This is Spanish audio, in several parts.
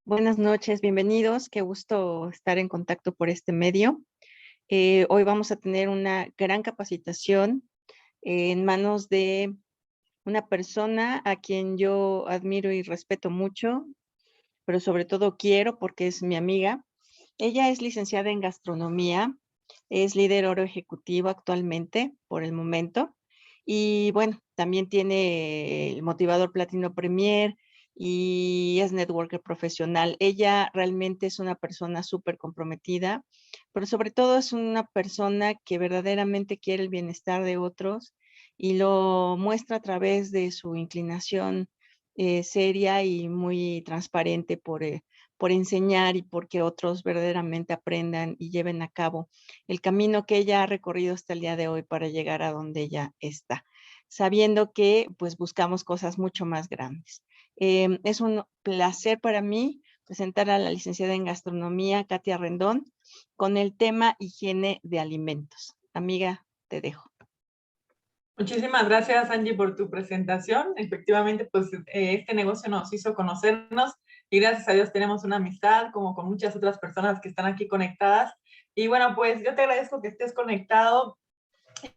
Buenas noches, bienvenidos. Qué gusto estar en contacto por este medio. Hoy vamos a tener una gran capacitación en manos de una persona a quien yo admiro y respeto mucho, pero sobre todo quiero porque es mi amiga. Ella es licenciada en gastronomía, es líder oro ejecutivo actualmente por el momento y bueno, también tiene el motivador Platino Premier y es networker profesional. Ella realmente es una persona súper comprometida, pero sobre todo es una persona que verdaderamente quiere el bienestar de otros y lo muestra a través de su inclinación seria y muy transparente por enseñar y porque otros verdaderamente aprendan y lleven a cabo el camino que ella ha recorrido hasta el día de hoy para llegar a donde ella está, sabiendo que pues buscamos cosas mucho más grandes. Es un placer para mí presentar a la licenciada en gastronomía, Katia Rendón, con el tema higiene de alimentos. Amiga, te dejo. Muchísimas gracias, Angie, por tu presentación. Efectivamente, pues este negocio nos hizo conocernos y gracias a Dios tenemos una amistad, como con muchas otras personas que están aquí conectadas. Y bueno, pues yo te agradezco que estés conectado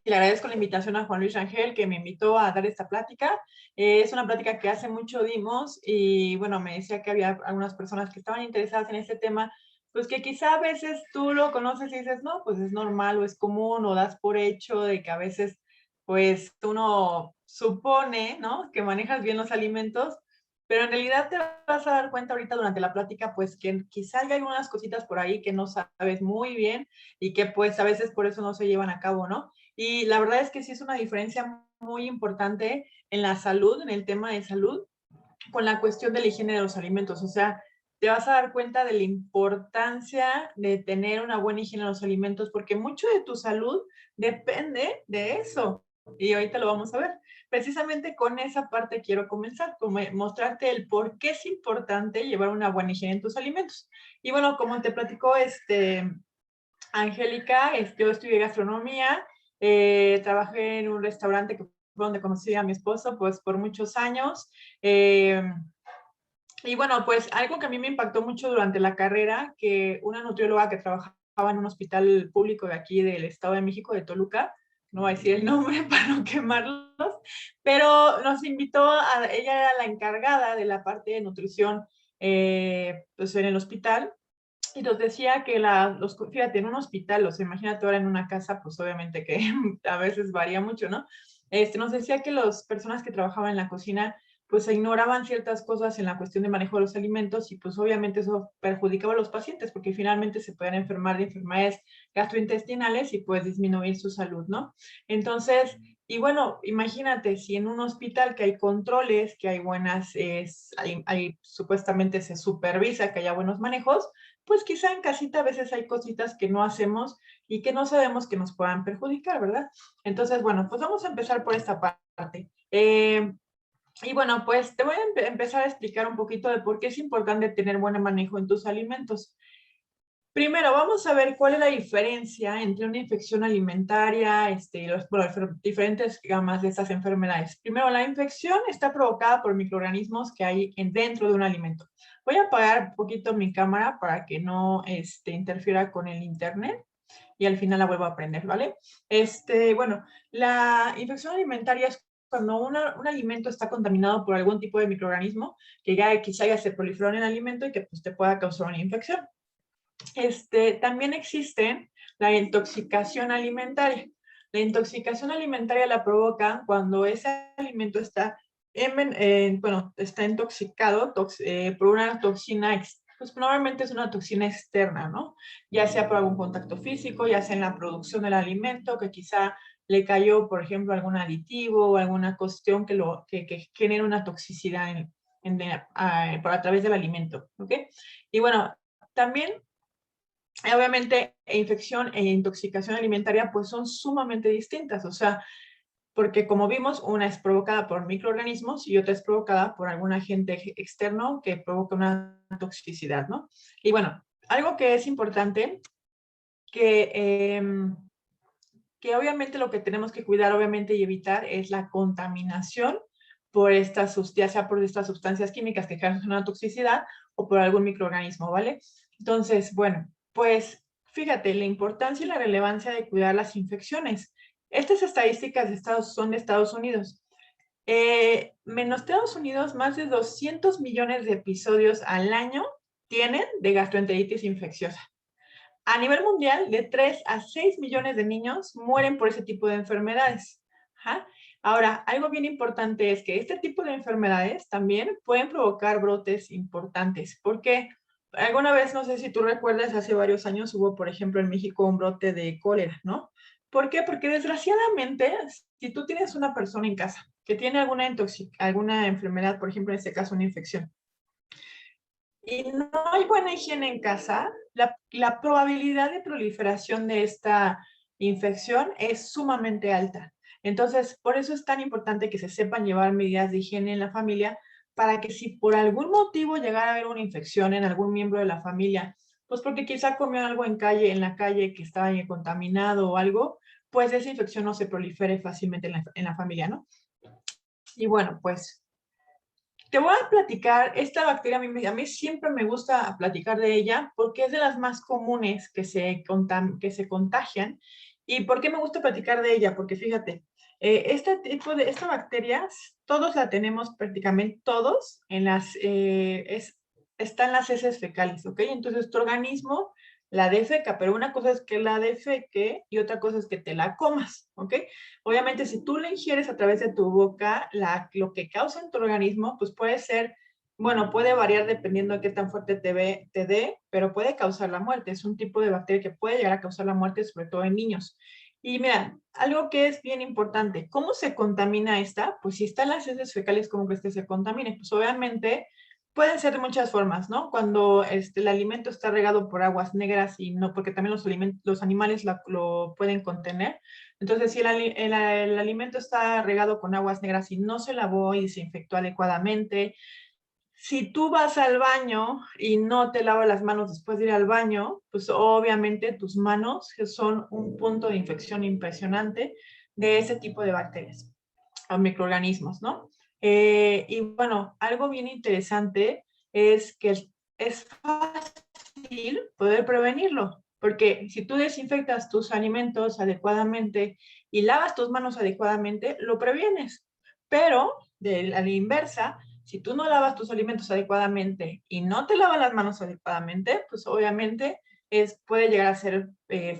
y le agradezco la invitación a Juan Luis Rangel, que me invitó a dar esta plática. Es una plática que hace mucho dimos y bueno, me decía que había algunas personas que estaban interesadas en este tema, pues que quizá a veces tú lo conoces y dices, no, pues es normal o es común o das por hecho de que a veces pues uno supone, ¿no? Que manejas bien los alimentos, pero en realidad te vas a dar cuenta ahorita durante la plática, pues que quizá hay algunas cositas por ahí que no sabes muy bien y que pues a veces por eso no se llevan a cabo, ¿no? Y la verdad es que sí es una diferencia muy importante en la salud, en el tema de salud, con la cuestión de la higiene de los alimentos. O sea, te vas a dar cuenta de la importancia de tener una buena higiene de los alimentos, porque mucho de tu salud depende de eso. Y ahorita lo vamos a ver. Precisamente con esa parte quiero comenzar, como mostrarte el por qué es importante llevar una buena higiene en tus alimentos. Y bueno, como te platicó Angélica, yo estudié gastronomía, trabajé en un restaurante que fue donde conocí a mi esposo, pues por muchos años. Y bueno, pues algo que a mí me impactó mucho durante la carrera, que una nutrióloga que trabajaba en un hospital público de aquí del Estado de México, de Toluca, no voy a decir el nombre para no quemarlos, pero nos invitó, ella era la encargada de la parte de nutrición pues en el hospital, y nos decía que fíjate, en un hospital, o sea, imagínate ahora en una casa, pues obviamente que a veces varía mucho, ¿no? Nos decía que las personas que trabajaban en la cocina, pues se ignoraban ciertas cosas en la cuestión de manejo de los alimentos y pues obviamente eso perjudicaba a los pacientes porque finalmente se pueden enfermar de enfermedades gastrointestinales y pues disminuir su salud, ¿no? Entonces, y bueno, imagínate si en un hospital que hay controles, que hay supuestamente se supervisa que haya buenos manejos, pues quizá en casita a veces hay cositas que no hacemos y que no sabemos que nos puedan perjudicar, ¿verdad? Entonces, bueno, pues vamos a empezar por esta parte. Y bueno, pues te voy a empezar a explicar un poquito de por qué es importante tener buen manejo en tus alimentos. Primero, vamos a ver cuál es la diferencia entre una infección alimentaria y diferentes gamas de estas enfermedades. Primero, la infección está provocada por microorganismos que hay dentro de un alimento. Voy a apagar un poquito mi cámara para que no interfiera con el internet y al final la vuelvo a prender, ¿vale? Bueno, la infección alimentaria es cuando un alimento está contaminado por algún tipo de microorganismo que ya quizá ya se proliferó en el alimento y que pues, te pueda causar una infección. También existe la intoxicación alimentaria. La intoxicación alimentaria la provoca cuando ese alimento está, está intoxicado por una toxina, pues normalmente es una toxina externa, ¿no? Ya sea por algún contacto físico, ya sea en la producción del alimento, que quizá le cayó, por ejemplo, algún aditivo o alguna cuestión que genera una toxicidad por a través del alimento, ¿ok? Y bueno, también obviamente, infección e intoxicación alimentaria pues son sumamente distintas, o sea, porque como vimos, una es provocada por microorganismos y otra es provocada por algún agente externo que provoca una toxicidad, ¿no? Y bueno, algo que es importante, que, eh, que obviamente lo que tenemos que cuidar, obviamente, y evitar es la contaminación por ya sea por estas sustancias químicas que causan una toxicidad o por algún microorganismo, ¿vale? Entonces, bueno, pues fíjate la importancia y la relevancia de cuidar las infecciones. Estas estadísticas son de Estados Unidos. Menos Estados Unidos, más de 200 millones de episodios al año tienen de gastroenteritis infecciosa. A nivel mundial, de 3 a 6 millones de niños mueren por ese tipo de enfermedades. Ajá. Ahora, algo bien importante es que este tipo de enfermedades también pueden provocar brotes importantes, porque alguna vez, no sé si tú recuerdas, hace varios años hubo, por ejemplo, en México un brote de cólera, ¿no? ¿Por qué? Porque desgraciadamente, si tú tienes una persona en casa que tiene alguna enfermedad, por ejemplo, en este caso una infección, y no hay buena higiene en casa, la probabilidad de proliferación de esta infección es sumamente alta. Entonces, por eso es tan importante que se sepan llevar medidas de higiene en la familia para que si por algún motivo llegara a haber una infección en algún miembro de la familia, pues porque quizá comió algo en la calle que estaba contaminado o algo, pues esa infección no se prolifere fácilmente en la familia, ¿no? Y bueno, pues te voy a platicar, esta bacteria a mí siempre me gusta platicar de ella porque es de las más comunes que se contagian. ¿Y por qué me gusta platicar de ella? Porque fíjate, esta bacteria, todos la tenemos prácticamente todos está en las heces fecales, ¿ok? Entonces tu organismo la defeca, pero una cosa es que la defeque y otra cosa es que te la comas, ¿ok? Obviamente, si tú la ingieres a través de tu boca, lo que causa en tu organismo, pues puede ser, bueno, puede variar dependiendo de qué tan fuerte te dé, pero puede causar la muerte. Es un tipo de bacteria que puede llegar a causar la muerte, sobre todo en niños. Y mira, algo que es bien importante, ¿cómo se contamina esta? Pues si está en las heces fecales, ¿cómo crees que se contamine? Pues obviamente pueden ser de muchas formas, ¿no? Cuando el alimento está regado por aguas negras y no, porque también los animales lo pueden contener. Entonces, si el alimento está regado con aguas negras y no se lavó y desinfectó adecuadamente, si tú vas al baño y no te lavas las manos después de ir al baño, pues obviamente tus manos son un punto de infección impresionante de ese tipo de bacterias o microorganismos, ¿no? Y bueno, algo bien interesante es que es fácil poder prevenirlo, porque si tú desinfectas tus alimentos adecuadamente y lavas tus manos adecuadamente, lo previenes. Pero a la inversa, si tú no lavas tus alimentos adecuadamente y no te lavas las manos adecuadamente, pues obviamente puede llegar a ser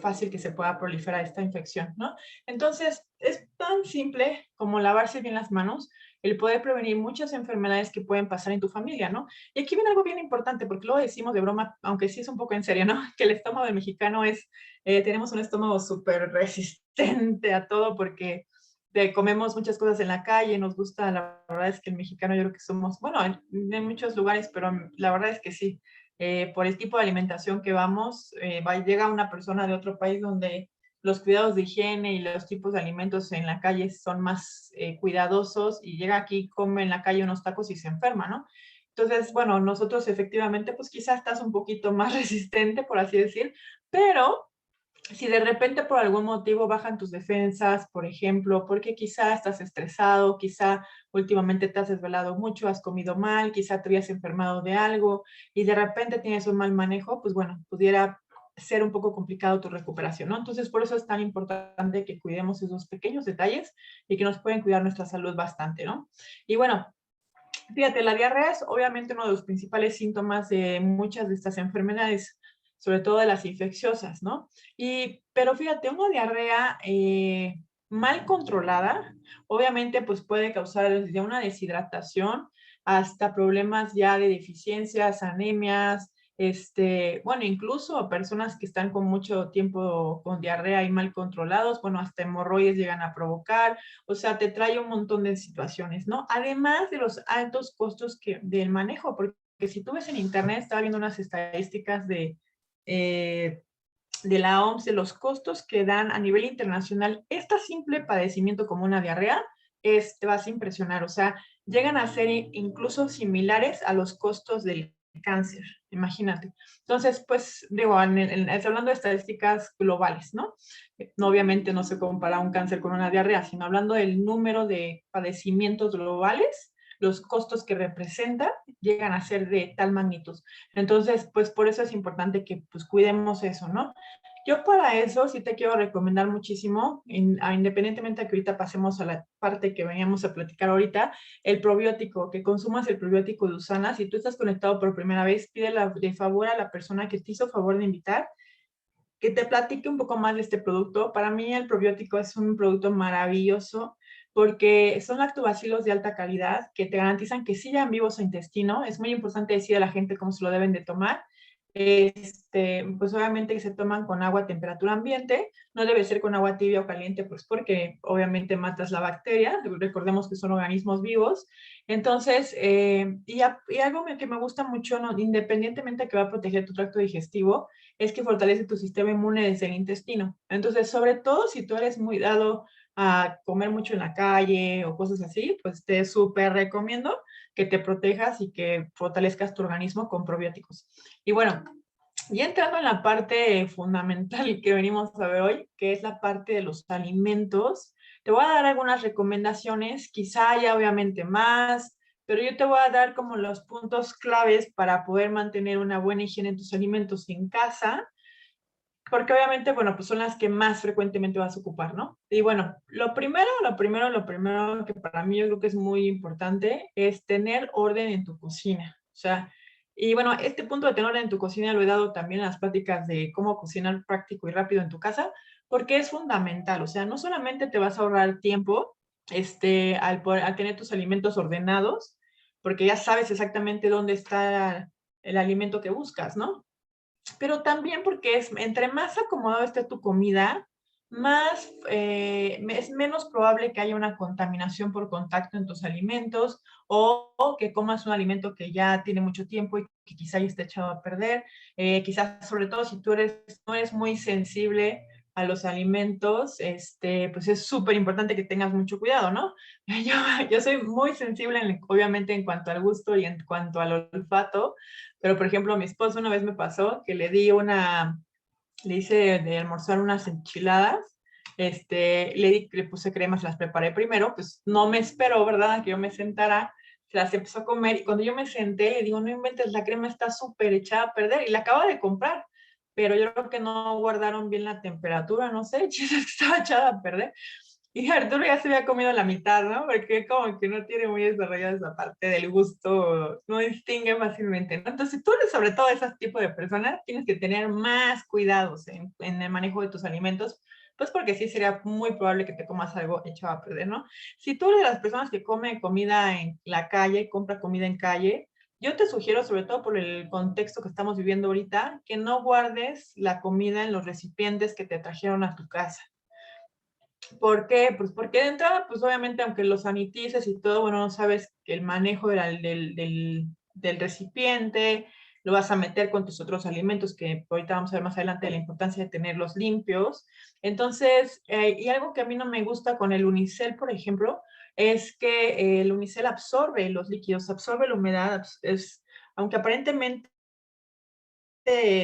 fácil que se pueda proliferar esta infección, ¿no? Entonces, es tan simple como lavarse bien las manos, el poder prevenir muchas enfermedades que pueden pasar en tu familia, ¿no? Y aquí viene algo bien importante, porque luego decimos de broma, aunque sí es un poco en serio, ¿no? Que el estómago del mexicano tenemos un estómago súper resistente a todo porque comemos muchas cosas en la calle, nos gusta, la verdad es que el mexicano yo creo que somos, bueno, en muchos lugares, pero la verdad es que sí, por el tipo de alimentación que vamos, llega una persona de otro país donde los cuidados de higiene y los tipos de alimentos en la calle son más cuidadosos y llega aquí, come en la calle unos tacos y se enferma, ¿no? Entonces, bueno, nosotros efectivamente, pues quizás estás un poquito más resistente, por así decir, pero si de repente por algún motivo bajan tus defensas, por ejemplo, porque quizá estás estresado, quizá últimamente te has desvelado mucho, has comido mal, quizá te habías enfermado de algo y de repente tienes un mal manejo, pues bueno, pudiera ser un poco complicado tu recuperación, ¿no? Entonces, por eso es tan importante que cuidemos esos pequeños detalles y que nos pueden cuidar nuestra salud bastante, ¿no? Y bueno, fíjate, la diarrea es obviamente uno de los principales síntomas de muchas de estas enfermedades, sobre todo de las infecciosas, ¿no? Pero fíjate, una diarrea mal controlada, obviamente pues puede causar desde una deshidratación hasta problemas ya de deficiencias, anemias, bueno, incluso personas que están con mucho tiempo con diarrea y mal controlados, bueno, hasta hemorroides llegan a provocar, o sea, te trae un montón de situaciones, ¿no? Además de los altos costos del manejo, porque si tú ves en internet, estaba viendo unas estadísticas de la OMS, de los costos que dan a nivel internacional, este simple padecimiento como una diarrea, te vas a impresionar, o sea, llegan a ser incluso similares a los costos del cáncer, imagínate. Entonces, pues, digo, hablando de estadísticas globales, ¿no? No, obviamente no se compara un cáncer con una diarrea, sino hablando del número de padecimientos globales, los costos que representa llegan a ser de tal magnitud. Entonces, pues por eso es importante que pues cuidemos eso, ¿no? Yo para eso sí te quiero recomendar muchísimo, independientemente de que ahorita pasemos a la parte que veníamos a platicar ahorita, el probiótico, que consumas el probiótico de Usana. Si tú estás conectado por primera vez, pídele de favor a la persona que te hizo favor de invitar, que te platique un poco más de este producto. Para mí el probiótico es un producto maravilloso porque son lactobacilos de alta calidad que te garantizan que sigan vivos su intestino. Es muy importante decir a la gente cómo se lo deben de tomar. Pues obviamente que se toman con agua a temperatura ambiente, no debe ser con agua tibia o caliente, pues porque obviamente matas la bacteria, recordemos que son organismos vivos. Entonces, y algo que me gusta mucho, ¿no? Independientemente de que va a proteger tu tracto digestivo, es que fortalece tu sistema inmune desde el intestino. Entonces, sobre todo si tú eres muy dado a comer mucho en la calle o cosas así, pues te súper recomiendo que te protejas y que fortalezcas tu organismo con probióticos. Y bueno, ya entrando en la parte fundamental que venimos a ver hoy, que es la parte de los alimentos, te voy a dar algunas recomendaciones, quizá haya obviamente más, pero yo te voy a dar como los puntos claves para poder mantener una buena higiene en tus alimentos en casa, porque obviamente, bueno, pues son las que más frecuentemente vas a ocupar, ¿no? Y bueno, lo primero que para mí yo creo que es muy importante es tener orden en tu cocina. O sea, y bueno, este punto de tener orden en tu cocina lo he dado también en las pláticas de cómo cocinar práctico y rápido en tu casa, porque es fundamental. O sea, no solamente te vas a ahorrar tiempo, al tener tus alimentos ordenados, porque ya sabes exactamente dónde está el alimento que buscas, ¿no? Pero también porque entre más acomodado esté tu comida, es menos probable que haya una contaminación por contacto en tus alimentos o que comas un alimento que ya tiene mucho tiempo y que quizá ya está echado a perder. Quizás, sobre todo si no eres muy sensible a los alimentos, pues es súper importante que tengas mucho cuidado, ¿no? Yo soy muy sensible, obviamente, en cuanto al gusto y en cuanto al olfato, pero, por ejemplo, mi esposo una vez me pasó que le hice de almorzar unas enchiladas, le puse cremas, las preparé primero, pues no me esperó, ¿verdad?, que yo me sentara, se las empezó a comer y cuando yo me senté le digo, no inventes, la crema está súper echada a perder y la acaba de comprar, pero yo creo que no guardaron bien la temperatura, no sé, estaba echada a perder. Y Arturo ya se había comido la mitad, ¿no? Porque como que no tiene muy desarrollada esa parte del gusto, no distingue fácilmente, ¿no? Entonces, tú eres sobre todo ese tipo de personas, tienes que tener más cuidados en el manejo de tus alimentos, pues porque sí sería muy probable que te comas algo echado a perder, ¿no? Si tú eres de las personas que come comida en la calle, compra comida en calle, yo te sugiero, sobre todo por el contexto que estamos viviendo ahorita, que no guardes la comida en los recipientes que te trajeron a tu casa. ¿Por qué? Pues porque de entrada, pues obviamente, aunque lo sanitices y todo, bueno, no sabes que el manejo del recipiente, lo vas a meter con tus otros alimentos, que ahorita vamos a ver más adelante la importancia de tenerlos limpios. Entonces, y algo que a mí no me gusta con el unicel, por ejemplo, es que el unicel absorbe los líquidos, absorbe la humedad, aunque aparentemente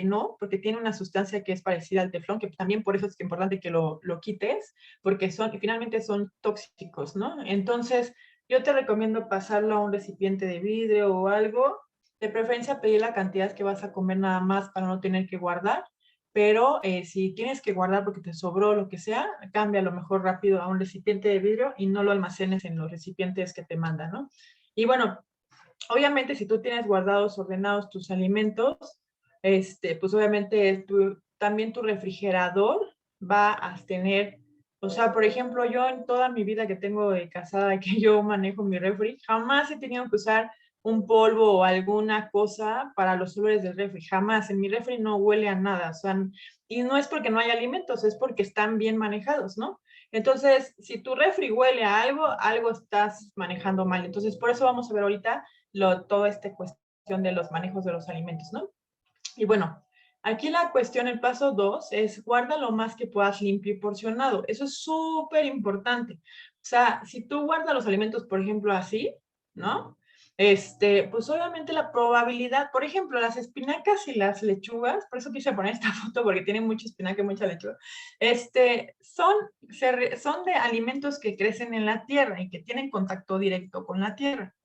no, porque tiene una sustancia que es parecida al teflón, que también por eso es importante que lo quites, porque finalmente son tóxicos, ¿no? Entonces, yo te recomiendo pasarlo a un recipiente de vidrio o algo, de preferencia pedir la cantidad que vas a comer nada más para no tener que guardar, pero si tienes que guardar porque te sobró lo que sea, cambia a lo mejor rápido a un recipiente de vidrio y no lo almacenes en los recipientes que te mandan, ¿no? Y bueno, obviamente si tú tienes guardados, ordenados tus alimentos, pues obviamente también tu refrigerador va a tener, o sea, por ejemplo, yo en toda mi vida que tengo de casada, que yo manejo mi refri, jamás he tenido que usar un polvo o alguna cosa para los olores del refri, jamás. En mi refri no huele a nada, o sea, y no es porque no hay alimentos, es porque están bien manejados, ¿no? Entonces, si tu refri huele a algo, algo estás manejando mal. Entonces, por eso vamos a ver ahorita toda esta cuestión de los manejos de los alimentos, ¿no? Y bueno, aquí la cuestión, el paso 2, es guarda lo más que puedas limpio y porcionado. Eso es súper importante. O sea, si tú guardas los alimentos, por ejemplo, así, ¿no? pues obviamente la probabilidad, por ejemplo, las espinacas y las lechugas, por eso quise poner esta foto porque tienen mucha espinaca y mucha lechuga, son de alimentos que crecen en la tierra y que tienen contacto directo con la tierra.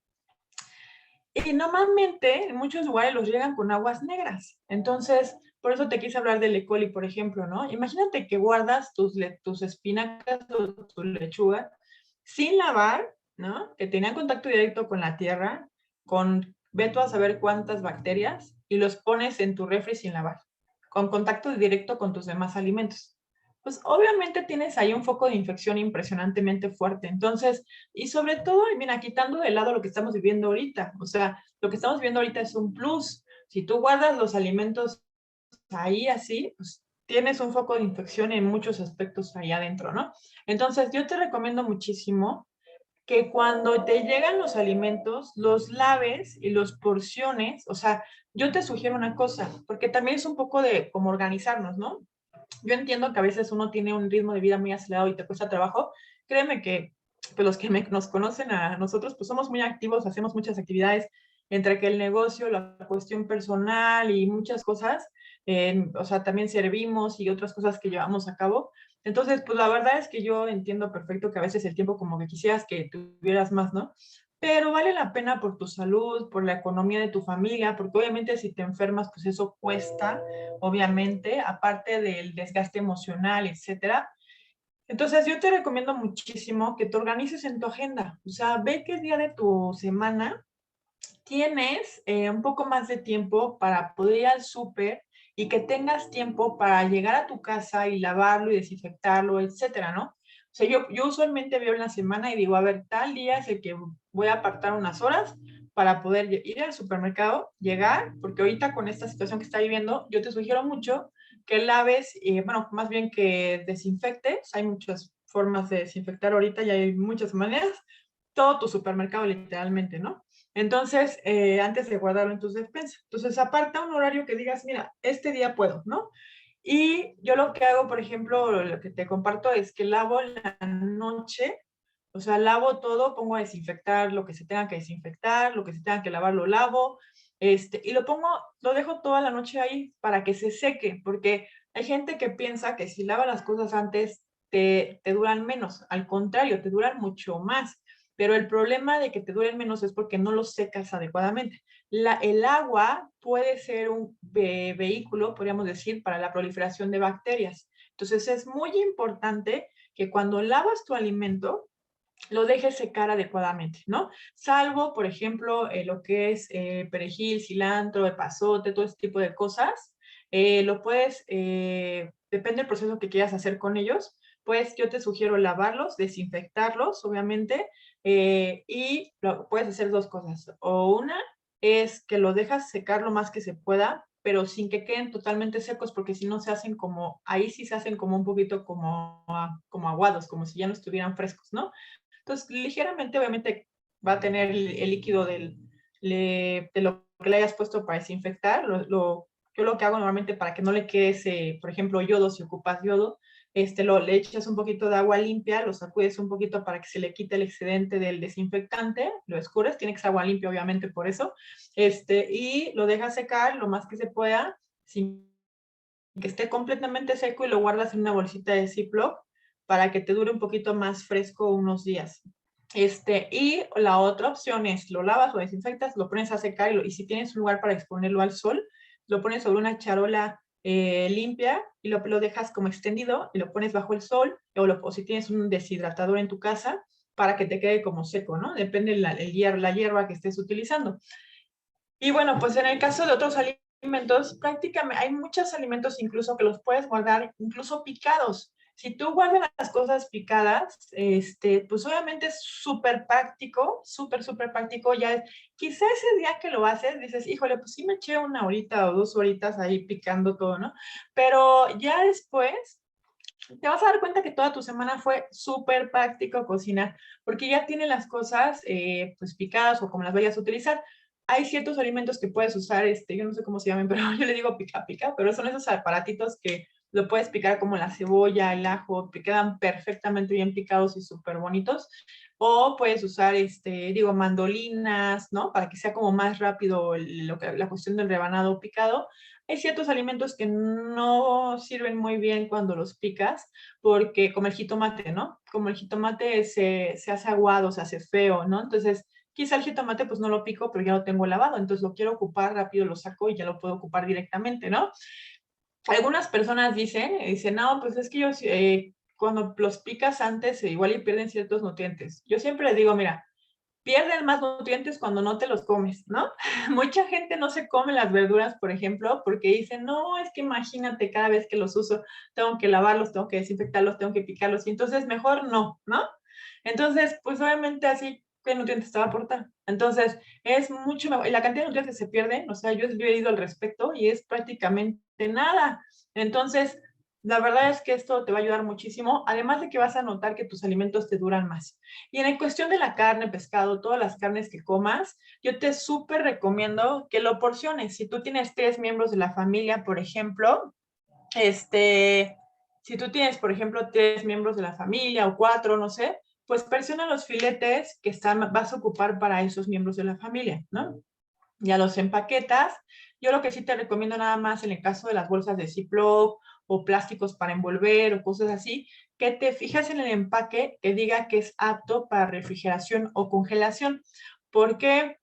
Y normalmente en muchos lugares los riegan con aguas negras. Entonces, por eso te quise hablar del E. coli, por ejemplo, ¿no? Imagínate que guardas tus espinacas o tu lechuga sin lavar, ¿no? Que tenían contacto directo con la tierra, ve tú a saber cuántas bacterias, y los pones en tu refri sin lavar, con contacto directo con tus demás alimentos. Pues obviamente tienes ahí un foco de infección impresionantemente fuerte. Entonces, y sobre todo, mira, quitando de lado lo que estamos viviendo ahorita, o sea, lo que estamos viviendo ahorita es un plus. Si tú guardas los alimentos ahí así, pues tienes un foco de infección en muchos aspectos ahí adentro, ¿no? Entonces, yo te recomiendo muchísimo que cuando te llegan los alimentos, los laves y los porciones. O sea, yo te sugiero una cosa, porque también es un poco de cómo organizarnos, ¿no? Yo entiendo que a veces uno tiene un ritmo de vida muy acelerado y te cuesta trabajo. Créeme que pues los que nos conocen a nosotros, pues somos muy activos, hacemos muchas actividades, entre que el negocio, la cuestión personal y muchas cosas, o sea, también servimos y otras cosas que llevamos a cabo. Entonces, pues la verdad es que yo entiendo perfecto que a veces el tiempo como que quisieras que tuvieras más, ¿no? Pero vale la pena por tu salud, por la economía de tu familia, porque obviamente si te enfermas, pues eso cuesta, obviamente, aparte del desgaste emocional, etcétera. Entonces, yo te recomiendo muchísimo que te organices en tu agenda. O sea, ve qué día de tu semana tienes un poco más de tiempo para poder ir al súper y que tengas tiempo para llegar a tu casa y lavarlo y desinfectarlo, etcétera, ¿no? O sea, yo usualmente veo en la semana y digo, a ver, tal día es el que voy a apartar unas horas para poder ir al supermercado, llegar, porque ahorita con esta situación que está viviendo, yo te sugiero mucho que laves, bueno, más bien que desinfectes. Hay muchas formas de desinfectar ahorita y hay muchas maneras, todo tu supermercado literalmente, ¿no? Entonces, antes de guardarlo en tus despensas. Entonces, aparta un horario que digas, mira, este día puedo, ¿no? Y yo lo que hago, por ejemplo, lo que te comparto es que lavo la noche, o sea, lavo todo, pongo a desinfectar lo que se tenga que desinfectar, lo que se tenga que lavar, lo lavo, y lo dejo toda la noche ahí para que se seque, porque hay gente que piensa que si lava las cosas antes te duran menos. Al contrario, te duran mucho más. Pero el problema de que te duren menos es porque no los secas adecuadamente. El agua puede ser un vehículo, podríamos decir, para la proliferación de bacterias. Entonces es muy importante que cuando lavas tu alimento, lo dejes secar adecuadamente, ¿no? Salvo, por ejemplo, lo que es perejil, cilantro, epazote, todo ese tipo de cosas. Lo puedes, depende del proceso que quieras hacer con ellos, pues yo te sugiero lavarlos, desinfectarlos, obviamente, y puedes hacer dos cosas. O una es que lo dejas secar lo más que se pueda, pero sin que queden totalmente secos, porque si no se hacen como, ahí sí se hacen como un poquito como aguados, como si ya no estuvieran frescos, ¿no? Entonces, ligeramente, obviamente, va a tener el líquido de lo que le hayas puesto para desinfectar. Yo lo que hago normalmente para que no le quede ese, por ejemplo, yodo, si ocupas yodo, le echas un poquito de agua limpia, lo sacudes un poquito para que se le quite el excedente del desinfectante, lo escurres, tiene que ser agua limpia, obviamente, por eso, y lo dejas secar lo más que se pueda, sin que esté completamente seco, y lo guardas en una bolsita de Ziploc para que te dure un poquito más fresco unos días. Y la otra opción es lo lavas o desinfectas, lo pones a secar y si tienes un lugar para exponerlo al sol, lo pones sobre una charola limpia y lo dejas como extendido y lo pones bajo el sol, o si tienes un deshidratador en tu casa para que te quede como seco, ¿no? Depende de la hierba que estés utilizando. Y bueno, pues en el caso de otros alimentos, prácticamente hay muchos alimentos incluso que los puedes guardar incluso picados. Si tú guardas las cosas picadas, pues obviamente es súper práctico, súper práctico. Ya, quizá ese día que lo haces, dices, híjole, pues sí me eché una horita o 2 horitas ahí picando todo, ¿no? Pero ya después te vas a dar cuenta que toda tu semana fue súper práctico cocinar, porque ya tiene las cosas pues picadas o como las vayas a utilizar. Hay ciertos alimentos que puedes usar, yo no sé cómo se llaman, pero yo le digo pica, pero son esos aparatitos que lo puedes picar como la cebolla, el ajo, que quedan perfectamente bien picados y súper bonitos. O puedes usar, digo, mandolinas, ¿no? Para que sea como más rápido la cuestión del rebanado picado. Hay ciertos alimentos que no sirven muy bien cuando los picas, porque como el jitomate, ¿no? Como el jitomate se hace aguado, se hace feo, ¿no? Entonces, quizá el jitomate pues no lo pico, pero ya lo tengo lavado, entonces lo quiero ocupar rápido, lo saco y ya lo puedo ocupar directamente, ¿no? Algunas personas dicen, no, pues es que yo cuando los picas antes igual y pierden ciertos nutrientes. Yo siempre les digo, mira, pierden más nutrientes cuando no te los comes, ¿no? Mucha gente no se come las verduras, por ejemplo, porque dicen, no, es que imagínate, cada vez que los uso, tengo que lavarlos, tengo que desinfectarlos, tengo que picarlos, y entonces mejor no, ¿no? Entonces, pues obviamente así, ¿qué nutrientes te va a aportar? Entonces, es mucho mejor, y la cantidad de nutrientes que se pierden, o sea, yo he leído al respecto y es prácticamente nada. Entonces, la verdad es que esto te va a ayudar muchísimo, además de que vas a notar que tus alimentos te duran más. Y en cuestión de la carne, pescado, todas las carnes que comas, yo te súper recomiendo que lo porciones. Si tú tienes 3 miembros de la familia, por ejemplo, si tú tienes, por ejemplo, 3 miembros de la familia o 4, no sé, pues porciona los filetes que vas a ocupar para esos miembros de la familia, ¿no? Ya los empaquetas. Yo lo que sí te recomiendo nada más en el caso de las bolsas de Ziploc o plásticos para envolver o cosas así, que te fijas en el empaque que diga que es apto para refrigeración o congelación. ¿Por qué?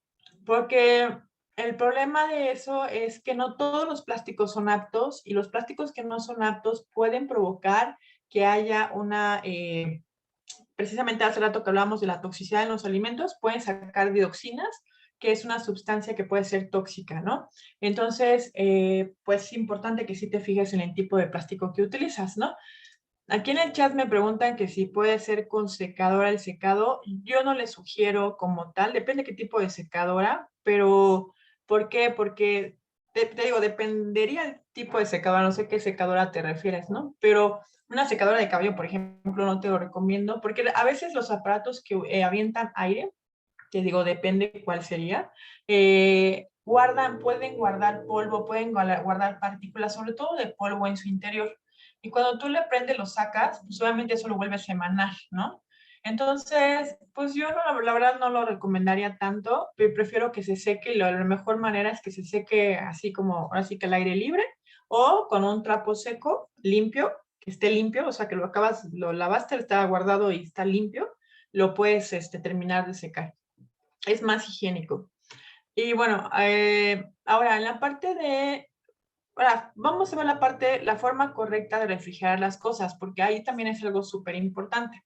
Porque el problema de eso es que no todos los plásticos son aptos y los plásticos que no son aptos pueden provocar que haya precisamente hace rato que hablábamos de la toxicidad en los alimentos, pueden sacar dioxinas, que es una sustancia que puede ser tóxica, ¿no? Entonces, pues es importante que sí te fijes en el tipo de plástico que utilizas, ¿no? Aquí en el chat me preguntan que si puede ser con secadora el secado. Yo no le sugiero como tal, depende qué tipo de secadora, pero ¿por qué? Porque te digo, dependería el tipo de secadora, no sé qué secadora te refieres, ¿no? Pero una secadora de cabello, por ejemplo, no te lo recomiendo, porque a veces los aparatos que avientan aire, te digo, depende cuál sería, pueden guardar polvo, pueden guardar partículas, sobre todo de polvo en su interior. Y cuando tú le prendes, lo sacas, pues obviamente eso lo vuelves a emanar, ¿no? Entonces, pues yo no, la verdad no lo recomendaría tanto, pero prefiero que se seque y la mejor manera es que se seque así como, ahora sí que al aire libre o con un trapo seco, limpio, que esté limpio, o sea que lo lavaste, está guardado y está limpio, lo puedes terminar de secar. Es más higiénico. Y bueno, ahora en la parte de ahora, vamos a ver la forma correcta de refrigerar las cosas, porque ahí también es algo súper importante.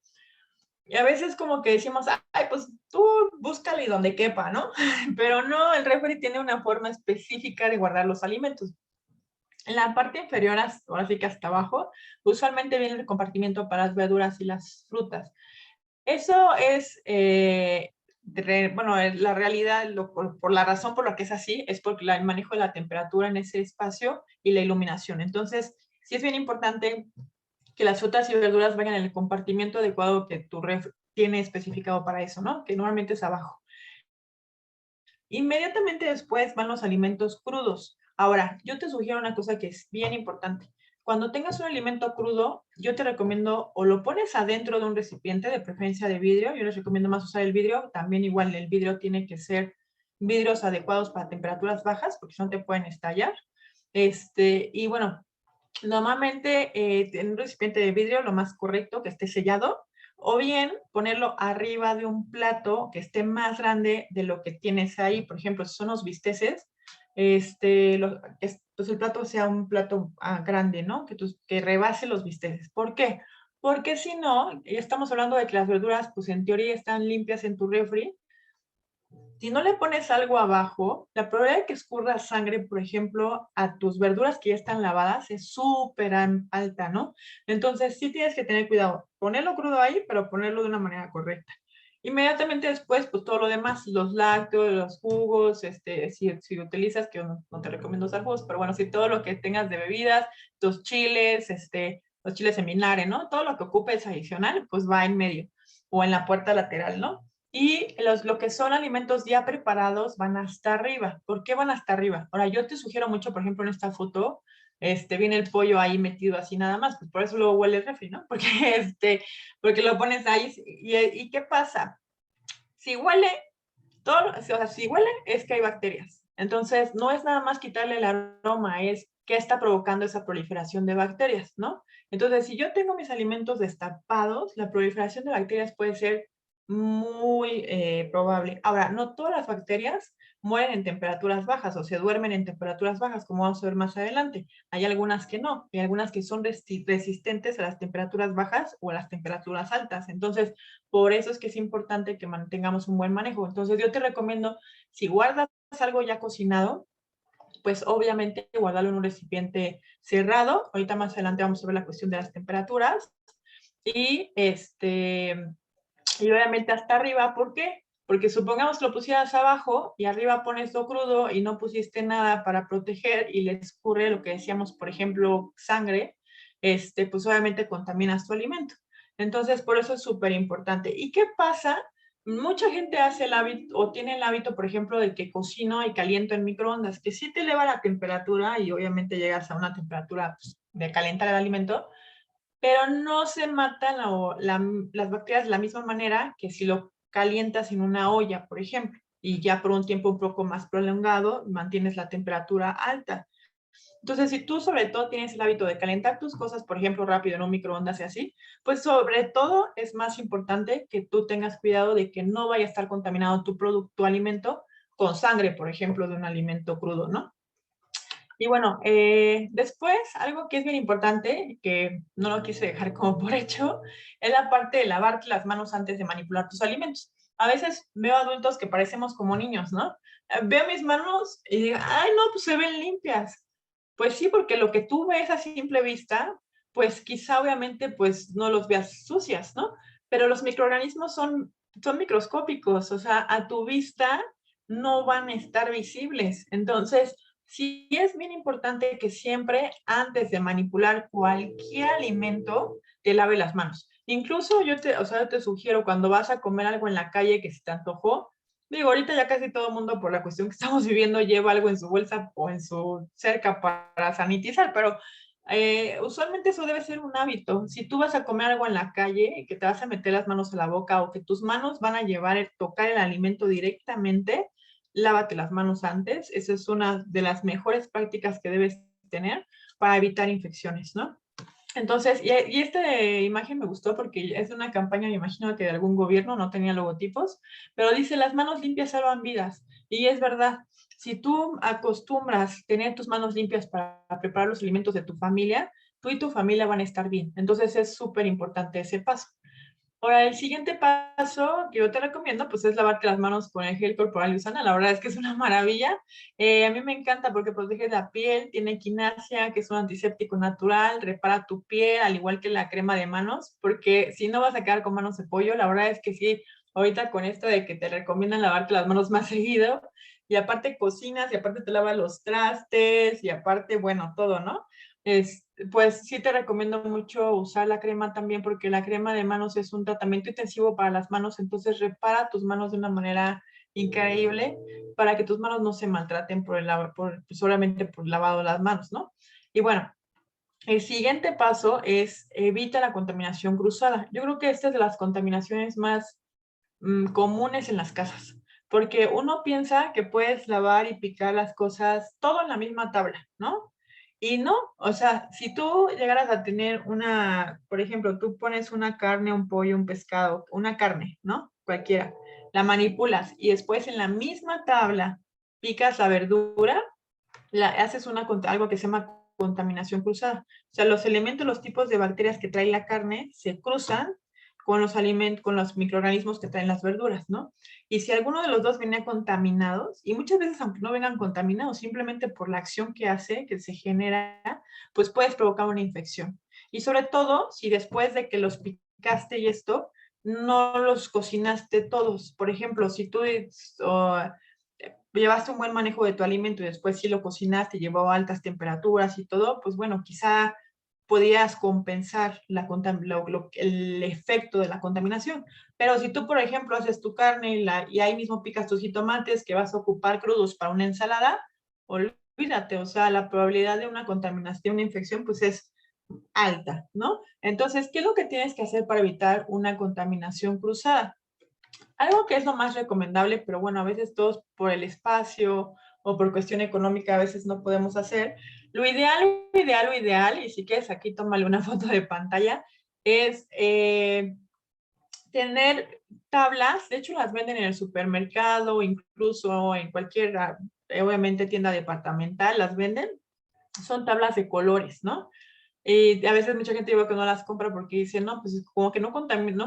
Y a veces como que decimos, ay, pues tú búscale donde quepa, ¿no? Pero no, el refri tiene una forma específica de guardar los alimentos. En la parte inferior, ahora sí que hasta abajo, usualmente viene el compartimiento para las verduras y las frutas. Eso es, bueno, la realidad, por la razón por la que es así, es por el manejo de la temperatura en ese espacio y la iluminación. Entonces, sí es bien importante que las frutas y verduras vayan en el compartimiento adecuado que tu ref tiene especificado para eso, ¿no? Que normalmente es abajo. Inmediatamente después van los alimentos crudos. Ahora, yo te sugiero una cosa que es bien importante. Cuando tengas un alimento crudo, yo te recomiendo o lo pones adentro de un recipiente, de preferencia de vidrio. Yo les recomiendo más usar el vidrio. También igual el vidrio tiene que ser vidrios adecuados para temperaturas bajas, porque si no te pueden estallar. Y bueno, normalmente en un recipiente de vidrio lo más correcto que esté sellado, o bien ponerlo arriba de un plato que esté más grande de lo que tienes ahí. Por ejemplo, si son los bisteces, pues el plato sea un plato grande, ¿no? Que rebase los bisteces. ¿Por qué? Porque si no, ya estamos hablando de que las verduras, pues en teoría están limpias en tu refri. Si no le pones algo abajo, la probabilidad de que escurra sangre, por ejemplo, a tus verduras que ya están lavadas es súper alta, ¿no? Entonces, sí tienes que tener cuidado. Ponerlo crudo ahí, pero ponerlo de una manera correcta. Inmediatamente después, pues todo lo demás, los lácteos, los jugos, si utilizas, que yo no te recomiendo usar jugos, pero bueno, si todo lo que tengas de bebidas, tus chiles, los chiles en vinagre, ¿no? Todo lo que ocupes adicional, pues va en medio o en la puerta lateral, ¿no? Y lo que son alimentos ya preparados van hasta arriba. ¿Por qué van hasta arriba? Ahora, yo te sugiero mucho, por ejemplo, en esta foto, viene el pollo ahí metido así nada más, pues por eso luego huele el refri, ¿no? Porque, porque lo pones ahí y ¿qué pasa? Si huele, o sea, si huele es que hay bacterias. Entonces, no es nada más quitarle el aroma, es qué está provocando esa proliferación de bacterias, ¿no? Entonces, si yo tengo mis alimentos destapados, la proliferación de bacterias puede ser muy probable. Ahora, no todas las bacterias mueren en temperaturas bajas o se duermen en temperaturas bajas, como vamos a ver más adelante. Hay algunas que no, hay algunas que son resistentes a las temperaturas bajas o a las temperaturas altas. Entonces, por eso es que es importante que mantengamos un buen manejo. Entonces, yo te recomiendo, si guardas algo ya cocinado, pues obviamente guardarlo en un recipiente cerrado. Ahorita más adelante vamos a ver la cuestión de las temperaturas. Y, y obviamente hasta arriba, ¿por qué? Porque supongamos que lo pusieras abajo y arriba pones lo crudo y no pusiste nada para proteger y le escurre lo que decíamos, por ejemplo, sangre, pues obviamente contaminas tu alimento. Entonces, por eso es súper importante. ¿Y qué pasa? Mucha gente hace el hábito o tiene el hábito, por ejemplo, de que cocino y caliento en microondas, que sí te eleva la temperatura y obviamente llegas a una temperatura pues, de calentar el alimento, pero no se matan las bacterias de la misma manera que si lo calientas en una olla, por ejemplo, y ya por un tiempo un poco más prolongado mantienes la temperatura alta. Entonces, si tú sobre todo tienes el hábito de calentar tus cosas, por ejemplo, rápido en un microondas y así, pues sobre todo es más importante que tú tengas cuidado de que no vaya a estar contaminado tu producto, tu alimento con sangre, por ejemplo, de un alimento crudo, ¿no? Y bueno, después, algo que es bien importante, que no lo quise dejar como por hecho, es la parte de lavarte las manos antes de manipular tus alimentos. A veces veo adultos que parecemos como niños, ¿no? Veo mis manos y digo, ay, no, pues se ven limpias. Pues sí, porque lo que tú ves a simple vista, pues quizá obviamente pues no los veas sucias, ¿no? Pero los microorganismos son microscópicos, o sea, a tu vista no van a estar visibles. Entonces, sí es bien importante que siempre antes de manipular cualquier alimento te lave las manos. Incluso o sea, yo te sugiero cuando vas a comer algo en la calle que se te antojó, digo, ahorita ya casi todo el mundo por la cuestión que estamos viviendo lleva algo en su bolsa o en su cerca para sanitizar, pero usualmente eso debe ser un hábito. Si tú vas a comer algo en la calle y que te vas a meter las manos a la boca o que tus manos van a tocar el alimento directamente, lávate las manos antes. Esa es una de las mejores prácticas que debes tener para evitar infecciones, ¿no? Entonces, y esta imagen me gustó porque es de una campaña, me imagino que de algún gobierno, no tenía logotipos, pero dice, las manos limpias salvan vidas. Y es verdad, si tú acostumbras tener tus manos limpias para preparar los alimentos de tu familia, tú y tu familia van a estar bien. Entonces, es súper importante ese paso. Ahora, el siguiente paso que yo te recomiendo, pues es lavarte las manos con el gel corporal Usana. La verdad es que es una maravilla. A mí me encanta porque protege la piel, tiene equinacia, que es un antiséptico natural, repara tu piel, al igual que la crema de manos, porque si no vas a quedar con manos de pollo, la verdad es que sí, ahorita con esto de que te recomiendan lavarte las manos más seguido, y aparte cocinas, y aparte te lavas los trastes, y aparte, bueno, todo, ¿no? Pues sí te recomiendo mucho usar la crema también porque la crema de manos es un tratamiento intensivo para las manos, entonces repara tus manos de una manera increíble para que tus manos no se maltraten solamente por lavado las manos, ¿no? Y bueno, el siguiente paso es evita la contaminación cruzada. Yo creo que esta es de las contaminaciones más comunes en las casas, porque uno piensa que puedes lavar y picar las cosas todo en la misma tabla, ¿no? Y no, o sea, si tú llegaras a tener por ejemplo, tú pones una carne, un pollo, un pescado, una carne, ¿no? Cualquiera, la manipulas y después en la misma tabla picas la verdura, haces algo que se llama contaminación cruzada. O sea, los elementos, los tipos de bacterias que trae la carne se cruzan con los alimentos, con los microorganismos que traen las verduras, ¿no? Y si alguno de los dos venía contaminados, y muchas veces aunque no vengan contaminados, simplemente por la acción que hace, que se genera, pues puedes provocar una infección. Y sobre todo, si después de que los picaste y esto, no los cocinaste todos. Por ejemplo, si tú llevaste un buen manejo de tu alimento y después sí lo cocinaste, llevó a altas temperaturas y todo, pues bueno, quizá podías compensar el efecto de la contaminación. Pero si tú, por ejemplo, haces tu carne y ahí mismo picas tus jitomates que vas a ocupar crudos para una ensalada, olvídate, o sea, la probabilidad de una contaminación, una infección, pues es alta, ¿no? Entonces, ¿qué es lo que tienes que hacer para evitar una contaminación cruzada? Algo que es lo más recomendable, pero bueno, a veces todos por el espacio o por cuestión económica a veces no podemos hacer. Lo ideal, y si quieres aquí tómale una foto de pantalla, es tener tablas, de hecho las venden en el supermercado, incluso en cualquier, obviamente, tienda departamental, las venden, son tablas de colores, ¿no? Y a veces mucha gente digo que no las compra porque dice, no, pues como que no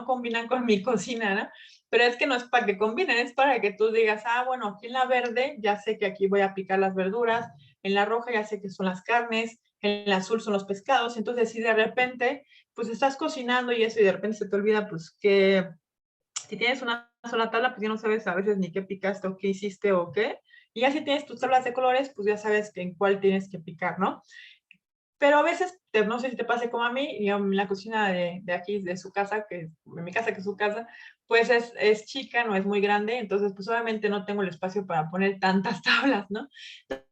combinan con mi cocina, ¿no? Pero es que no es para que combinen, es para que tú digas, ah, bueno, aquí en la verde ya sé que aquí voy a picar las verduras, en la roja ya sé que son las carnes, en la azul son los pescados. Entonces, si de repente, pues estás cocinando y eso, y de repente se te olvida, pues que si tienes una sola tabla, pues ya no sabes a veces ni qué picaste o qué hiciste o qué. Y ya si tienes tus tablas de colores, pues ya sabes que en cuál tienes que picar, ¿no? Pero a veces, no sé si te pase como a mí, yo en la cocina de aquí, de su casa, de mi casa, que es su casa, pues es chica, no es muy grande, entonces pues obviamente no tengo el espacio para poner tantas tablas, ¿no?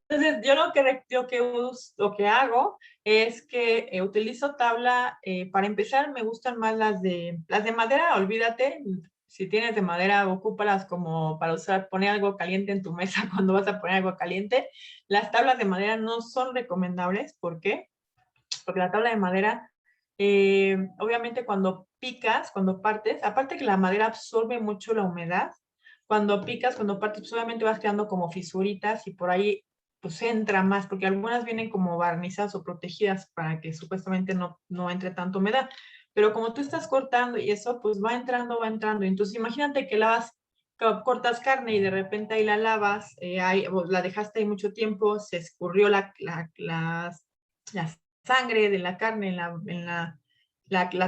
Entonces yo lo que hago es que utilizo tabla, para empezar me gustan más las de madera, olvídate, si tienes de madera, ocúpalas como para usar, poner algo caliente en tu mesa cuando vas a poner algo caliente. Las tablas de madera no son recomendables, ¿por qué? Porque la tabla de madera, obviamente cuando picas, cuando partes, aparte que la madera absorbe mucho la humedad, cuando picas, cuando partes, pues obviamente vas quedando como fisuritas y por ahí pues entra más, porque algunas vienen como barnizadas o protegidas para que supuestamente no entre tanta humedad. Pero como tú estás cortando y eso, pues va entrando, va entrando. Entonces imagínate que cortas carne y de repente ahí la lavas, la dejaste ahí mucho tiempo, se escurrió las sangre de la carne la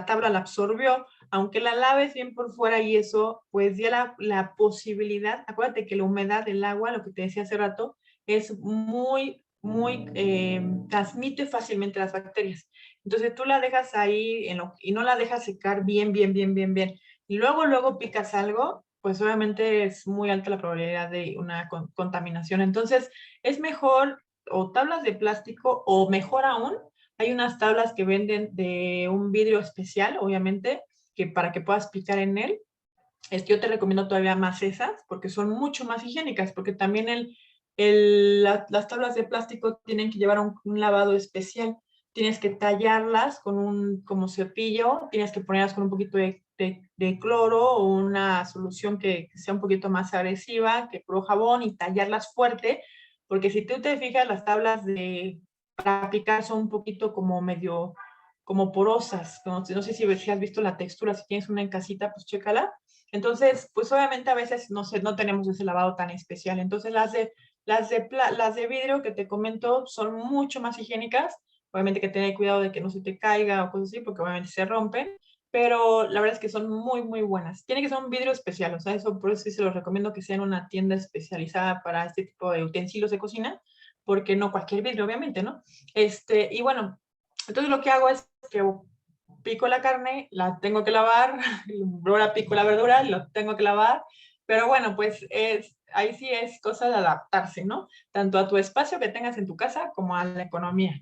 tabla la absorbió, aunque la laves bien por fuera y eso, pues ya la posibilidad, acuérdate que la humedad del agua, lo que te decía hace rato, es transmite fácilmente las bacterias. Entonces tú la dejas ahí y no la dejas secar bien, bien, bien, bien, bien. Y luego picas algo, pues obviamente es muy alta la probabilidad de una contaminación. Entonces es mejor o tablas de plástico o mejor aún, hay unas tablas que venden de un vidrio especial, obviamente, que para que puedas picar en él. Yo te recomiendo todavía más esas, porque son mucho más higiénicas, porque también las tablas de plástico tienen que llevar un lavado especial. Tienes que tallarlas con como cepillo, tienes que ponerlas con un poquito de cloro o una solución que sea un poquito más agresiva, que puro jabón, y tallarlas fuerte, porque si tú te fijas, las tablas para picar son un poquito como medio, como porosas. No sé si has visto la textura, si tienes una en casita, pues chécala. Entonces, pues obviamente a veces no tenemos ese lavado tan especial. Entonces, las de vidrio que te comento son mucho más higiénicas. Obviamente que tener cuidado de que no se te caiga o cosas así, porque obviamente se rompen, pero la verdad es que son muy, muy buenas. Tiene que ser un vidrio especial, o sea, eso por eso sí se los recomiendo que sea en una tienda especializada para este tipo de utensilios de cocina, porque no cualquier vidrio, obviamente, ¿no? Y bueno, entonces lo que hago es que pico la carne, la tengo que lavar, ahora pico la verdura, lo tengo que lavar, pero bueno, pues ahí sí es cosa de adaptarse, ¿no? Tanto a tu espacio que tengas en tu casa como a la economía.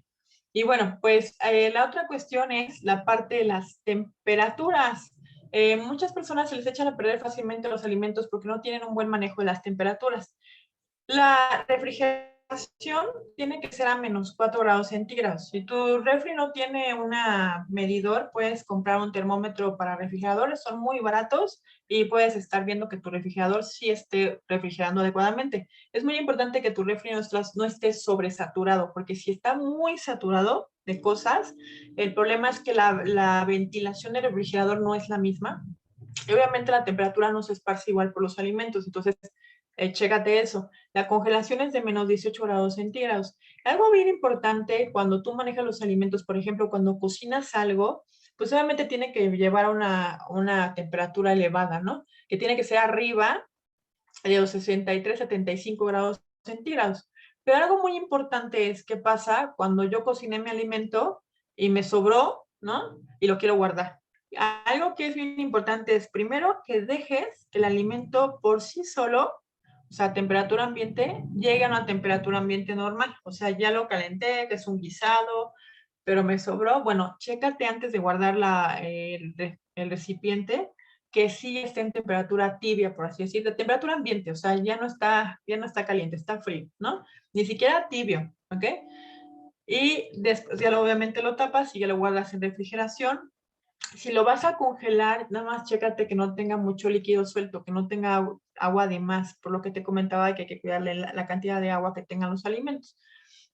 Y bueno, pues la otra cuestión es la parte de las temperaturas. Muchas personas se les echan a perder fácilmente los alimentos porque no tienen un buen manejo de las temperaturas. La refrigeración tiene que ser a -4 grados centígrados. Si tu refri no tiene un medidor, puedes comprar un termómetro para refrigeradores, son muy baratos y puedes estar viendo que tu refrigerador sí esté refrigerando adecuadamente. Es muy importante que tu refri no esté sobresaturado, porque si está muy saturado de cosas, el problema es que la ventilación del refrigerador no es la misma y obviamente la temperatura no se esparce igual por los alimentos. Entonces, chécate eso. La congelación es de -18 grados centígrados. Algo bien importante cuando tú manejas los alimentos, por ejemplo, cuando cocinas algo, pues obviamente tiene que llevar a una temperatura elevada, ¿no? Que tiene que ser arriba de los 63, 75 grados centígrados. Pero algo muy importante es qué pasa cuando yo cociné mi alimento y me sobró, ¿no? Y lo quiero guardar. Algo que es bien importante es primero que dejes que el alimento por sí solo o sea, temperatura ambiente, llegue a una temperatura ambiente normal. O sea, ya lo calenté, que es un guisado, pero me sobró. Bueno, chécate antes de guardar el recipiente que sí esté en temperatura tibia, por así decirlo, temperatura ambiente, o sea, ya no está caliente, está frío, ¿no? Ni siquiera tibio, ¿ok? Y después ya obviamente lo tapas y ya lo guardas en refrigeración. Si lo vas a congelar, nada más chécate que no tenga mucho líquido suelto, que no tenga agua de más, por lo que te comentaba que hay que cuidarle la cantidad de agua que tengan los alimentos.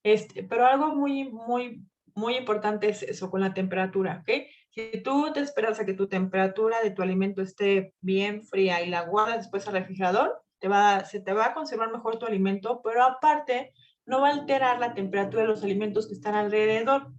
Pero algo muy importante es eso con la temperatura, ¿ok? Si tú te esperas a que tu temperatura de tu alimento esté bien fría y la guardas después al refrigerador, se te va a conservar mejor tu alimento, pero aparte no va a alterar la temperatura de los alimentos que están alrededor.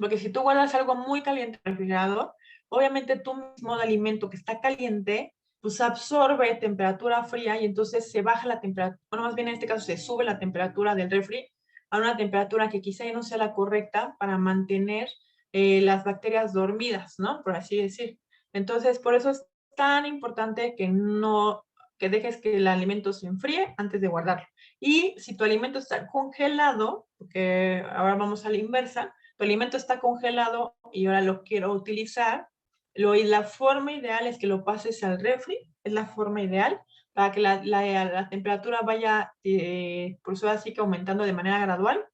Porque si tú guardas algo muy caliente en el refrigerador, obviamente tu mismo alimento que está caliente, pues absorbe temperatura fría y entonces se baja la temperatura, bueno, más bien en este caso se sube la temperatura del refri a una temperatura que quizá ya no sea la correcta para mantener las bacterias dormidas, ¿no? Por así decir. Entonces, por eso es tan importante que dejes que el alimento se enfríe antes de guardarlo. Y si tu alimento está congelado, porque ahora vamos a la inversa, tu alimento está congelado y ahora lo quiero utilizar, la forma ideal es que lo pases al refri, es la forma ideal, para que la temperatura vaya, por eso así que aumentando de manera gradual,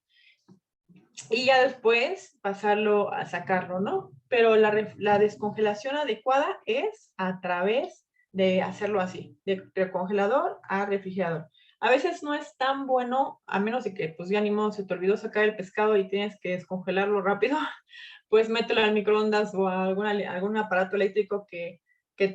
y ya después pasarlo a sacarlo, ¿no? Pero la descongelación adecuada es a través de hacerlo así, de congelador a refrigerador. A veces no es tan bueno, a menos de que pues ya ni modo se te olvidó sacar el pescado y tienes que descongelarlo rápido, pues mételo al microondas o a algún aparato eléctrico que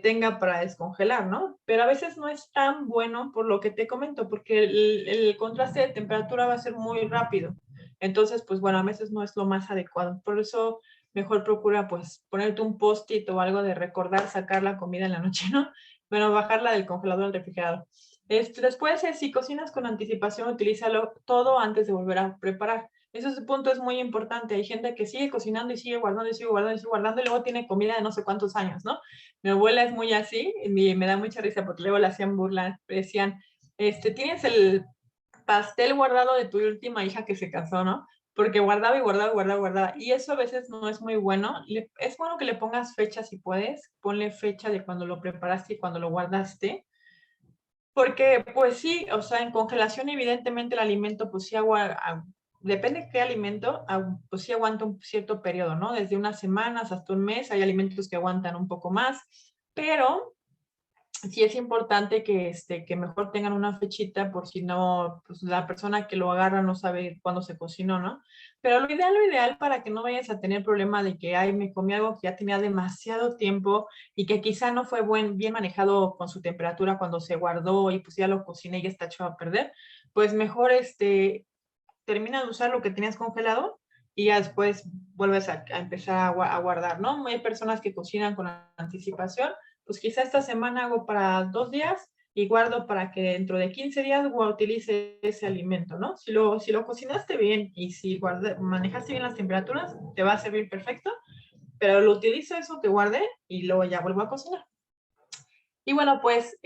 tenga para descongelar, ¿no? Pero a veces no es tan bueno por lo que te comento, porque el contraste de temperatura va a ser muy rápido. Entonces, pues bueno, a veces no es lo más adecuado. Por eso mejor procura pues ponerte un post-it o algo de recordar sacar la comida en la noche, ¿no? Bueno, bajarla del congelador al refrigerador. Después, si cocinas con anticipación, utilízalo todo antes de volver a preparar. Ese punto es muy importante. Hay gente que sigue cocinando y sigue guardando y sigue guardando y sigue guardando y luego tiene comida de no sé cuántos años, ¿no? Mi abuela es muy así y me da mucha risa porque luego le hacían burla, decían, tienes el pastel guardado de tu última hija que se casó, ¿no? Porque guardaba y guardaba y guardaba y guardaba. Y eso a veces no es muy bueno. Es bueno que le pongas fecha si puedes. Ponle fecha de cuando lo preparaste y cuando lo guardaste. Porque, pues sí, o sea, en congelación evidentemente el alimento, pues sí, depende de qué alimento, pues sí aguanta un cierto periodo, ¿no? Desde unas semanas hasta un mes. Hay alimentos que aguantan un poco más. Pero sí es importante que mejor tengan una fechita por si no, pues la persona que lo agarra no sabe cuándo se cocinó, ¿no? Pero lo ideal para que no vayas a tener problema de que, ay, me comí algo que ya tenía demasiado tiempo y que quizá no fue bien manejado con su temperatura cuando se guardó y pues ya lo cociné y ya está hecho a perder, pues mejor termina de usar lo que tenías congelado y ya después vuelves a empezar a guardar, ¿no? Hay personas que cocinan con anticipación, pues quizá esta semana hago para 2 días y guardo para que dentro de 15 días utilice ese alimento, ¿no? Si lo cocinaste bien y si manejaste bien las temperaturas, te va a servir perfecto, pero lo utilizo eso que guardé y luego ya vuelvo a cocinar. Y bueno, pues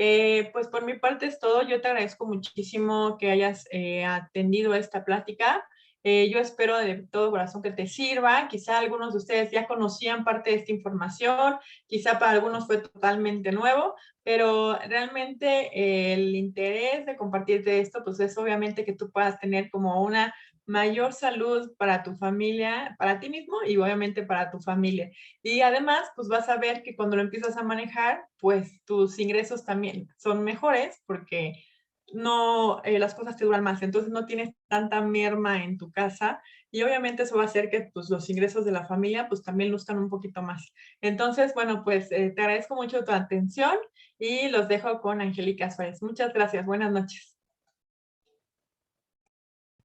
por mi parte es todo. Yo te agradezco muchísimo que hayas atendido esta plática. Yo espero de todo corazón que te sirva. Quizá algunos de ustedes ya conocían parte de esta información, quizá para algunos fue totalmente nuevo, pero realmente el interés de compartirte esto, pues es obviamente que tú puedas tener como una mayor salud para tu familia, para ti mismo y obviamente para tu familia. Y además, pues vas a ver que cuando lo empiezas a manejar, pues tus ingresos también son mejores porque no, las cosas te duran más, entonces no tienes tanta merma en tu casa y obviamente eso va a hacer que pues, los ingresos de la familia pues también luzcan un poquito más. Entonces, bueno, pues te agradezco mucho tu atención y los dejo con Angélica Suárez. Muchas gracias, buenas noches.